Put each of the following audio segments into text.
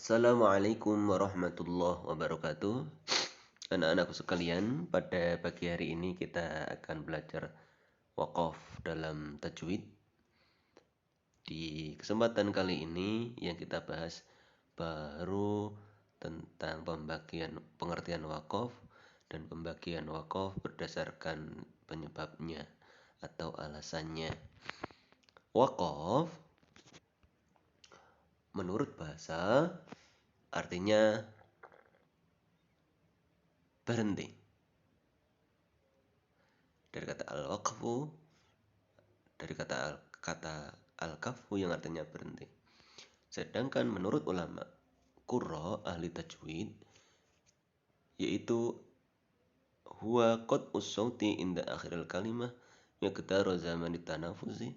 Assalamualaikum warahmatullahi wabarakatuh. Anak-anakku sekalian, pada pagi hari ini kita akan belajar waqaf dalam tajwid. Di kesempatan kali ini yang kita bahas baru tentang pembagian pengertian waqaf dan pembagian waqaf berdasarkan penyebabnya atau alasannya. Waqaf menurut bahasa artinya berhenti. Dari kata al-waqfu, dari kata al-kafu yang artinya berhenti. Sedangkan menurut ulama qurra ahli tajwid, yaitu huwa qat'us sauti inda akhiril kalimah miqdaru zaman tanafusi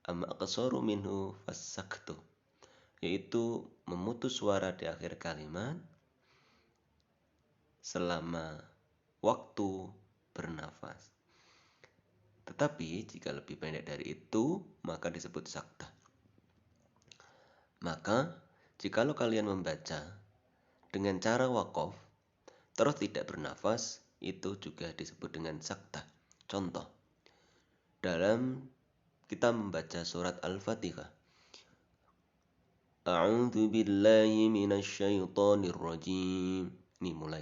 amma aqsaru minhu fasaktu, yaitu memutus suara di akhir kalimat selama waktu bernafas. Tetapi jika lebih pendek dari itu, maka disebut sakta. Maka, jikalau kalian membaca dengan cara waqaf, terus tidak bernafas, itu juga disebut dengan sakta. Contoh, dalam kita membaca surat Al-Fatihah. A'udzu billahi minasyaitonir rajim. Ini mulai.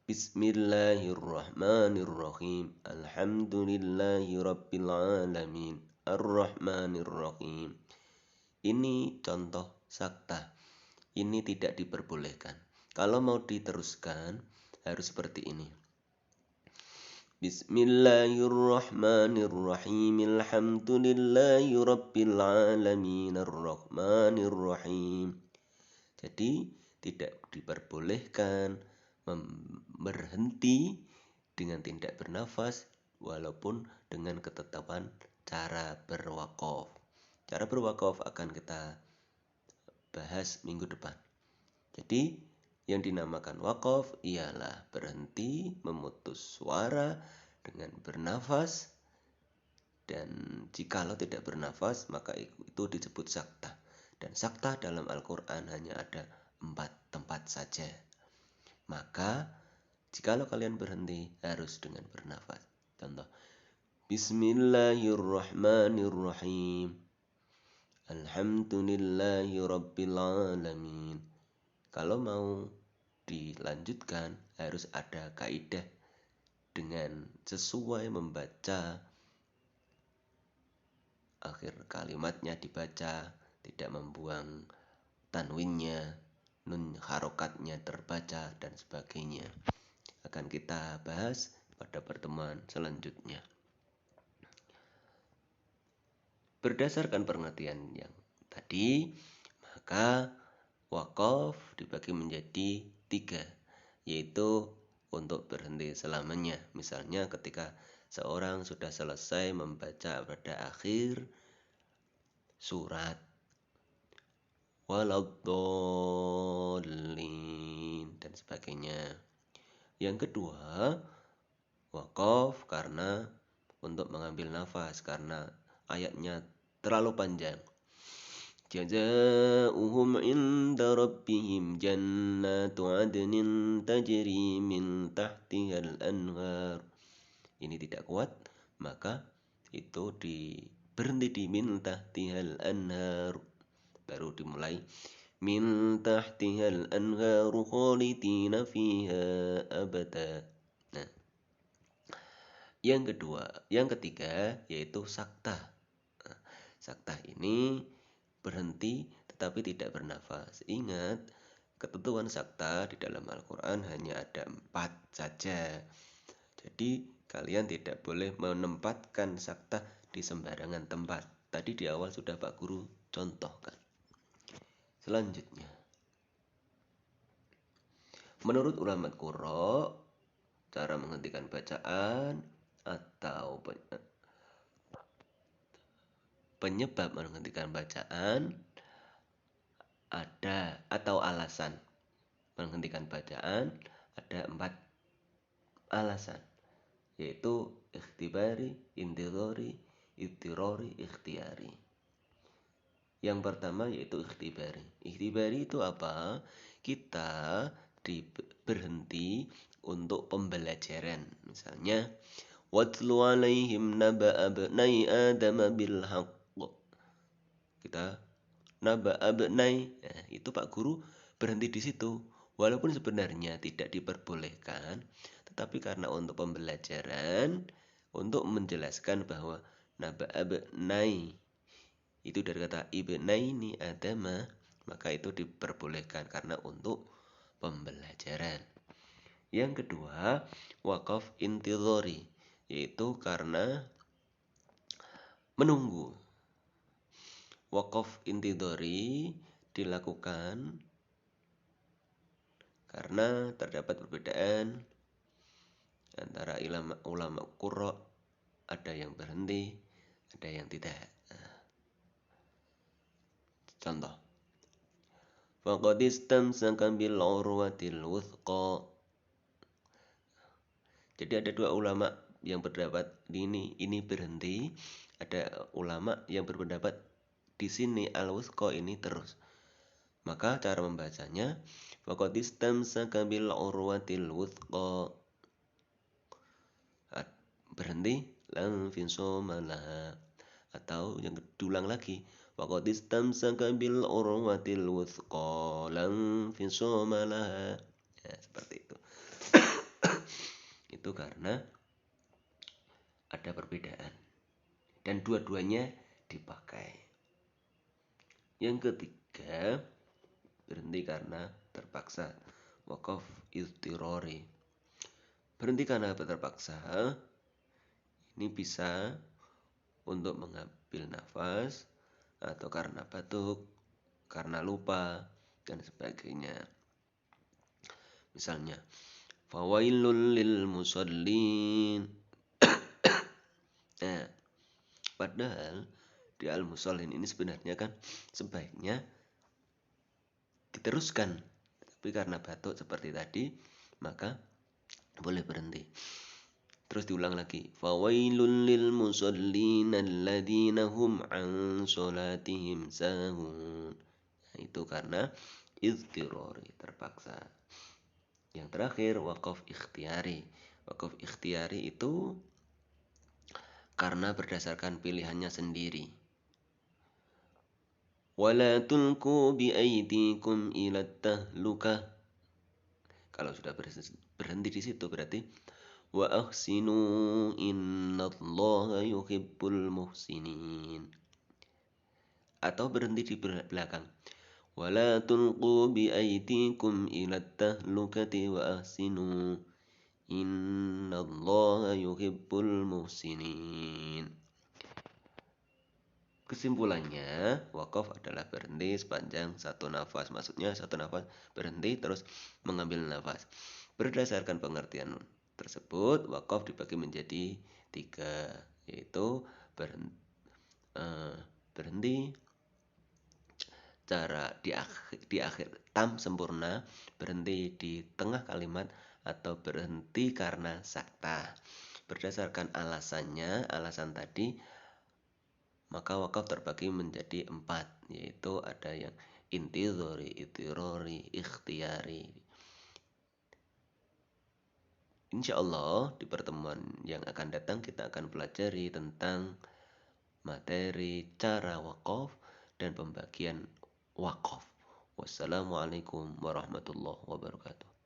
Bismillahirrahmanirrahim. Alhamdulillahi rabbil alamin. Ar-Rahmanir-Rahim. Ini contoh sakta. Ini tidak diperbolehkan. Kalau mau diteruskan harus seperti ini. Bismillahirrahmanirrahim. Alhamdulillahi rabbil alamin. Ar-Rahmanir-Rahim. Jadi tidak diperbolehkan berhenti dengan tidak bernafas walaupun dengan ketetapan cara berwaqaf. Cara berwaqaf akan kita bahas minggu depan. Jadi yang dinamakan waqaf ialah berhenti, memutus suara dengan bernafas, dan jikalau tidak bernafas maka itu disebut sakta. Dan sakta dalam Al-Quran hanya ada 4 tempat saja. Maka jikalau kalian berhenti harus dengan bernafas. Contoh, Bismillahirrahmanirrahim. Alhamdulillahi rabbil alamin. Kalau mau dilanjutkan harus ada kaidah dengan sesuai membaca, akhir kalimatnya dibaca, tidak membuang tanwinnya, nun harokatnya terbaca, dan sebagainya. Akan kita bahas pada pertemuan selanjutnya. Berdasarkan pengertian yang tadi, maka waqaf dibagi menjadi 3, yaitu untuk berhenti selamanya. Misalnya ketika seorang sudah selesai membaca pada akhir surat waladdallin dan sebagainya. Yang kedua, waqaf karena untuk mengambil nafas karena ayatnya terlalu panjang. Jazaohum inda rabbihim jannatu adnin tajri min tahtihal anhar. Ini tidak kuat, maka itu berhenti di min tahtihal anhar. Baru dimulai min tahtihal anharu khalidina fiha abada. Nah, yang ketiga yaitu sakta. Nah, sakta ini berhenti tetapi tidak bernafas. Ingat, ketentuan sakta di dalam Al-Quran hanya ada 4 saja. Jadi kalian tidak boleh menempatkan sakta di sembarangan tempat. Tadi di awal sudah Pak Guru contohkan. Selanjutnya, menurut ulama qurra, cara menghentikan bacaan atau penyebab menghentikan bacaan ada, atau alasan menghentikan bacaan ada 4 alasan, yaitu ikhtibari, intidhari, ittirari, ikhtiyari. Yang pertama yaitu ikhtibari. Ikhtibari itu apa? Kita berhenti untuk pembelajaran. Misalnya, watlu alaihim naba'a abnai adam bil haqq. Kita naba'a abnai, nah, itu Pak Guru berhenti di situ. Walaupun sebenarnya tidak diperbolehkan, tetapi karena untuk pembelajaran, untuk menjelaskan bahwa naba'a abnai itu dari kata ibnaini adama, maka itu diperbolehkan karena untuk pembelajaran. Yang kedua, wakaf intidhari, yaitu karena menunggu. Wakaf intidhari dilakukan karena terdapat perbedaan antara ulama qurra, ada yang berhenti, ada yang tidak. Contoh, faqad istamsaka bil urwatil wuthqa. Jadi ada dua ulama yang berpendapat ini berhenti, ada ulama yang berpendapat di sini al-wuthqa ini terus. Maka cara membacanya faqad istamsaka bil urwatil wuthqa. Berhenti lam finsoma laha. Atau yang diulang lagi faqad istamsaka bil urwatil wuthqa lam finsoma laha. Ya, seperti itu. Itu karena ada perbedaan dan dua-duanya dipakai. Yang ketiga, berhenti karena terpaksa. Wakaf idtirari. Berhenti karena terpaksa. Ini bisa untuk mengambil nafas atau karena batuk, karena lupa dan sebagainya. Misalnya, fawailul lil musallin. Nah, padahal di al-musallin ini sebenarnya kan sebaiknya diteruskan, tapi karena batuk seperti tadi maka boleh berhenti. Terus diulang lagi, fawailul lil musallin alladzina hum an sholatihim sahun. Nah, itu karena idtirari, terpaksa. Yang terakhir, wakaf ikhtiyari. Wakaf ikhtiyari itu karena berdasarkan pilihannya sendiri. Wala tulqu biaidikum ila tahlukah. Kalau sudah berhenti di situ berarti wa ahsinu innallaha yuhibbul muhsinin. Atau berhenti di belakang. Wala tulqu biaidikum ila tahlukati wa ahsinu innallaha yuhibbul muhsinin. Kesimpulannya, wakaf adalah berhenti sepanjang satu nafas. Maksudnya satu nafas berhenti terus mengambil nafas. Berdasarkan pengertian tersebut, wakaf dibagi menjadi 3, yaitu berhenti cara di akhir tam sempurna, berhenti di tengah kalimat, atau berhenti karena sakta. Berdasarkan alasan tadi, maka wakaf terbagi menjadi 4, yaitu ada yang intidhari, idtirari, ikhtiyari. Insyaallah di pertemuan yang akan datang kita akan pelajari tentang materi cara wakaf dan pembagian wakaf. Wassalamualaikum warahmatullahi wabarakatuh.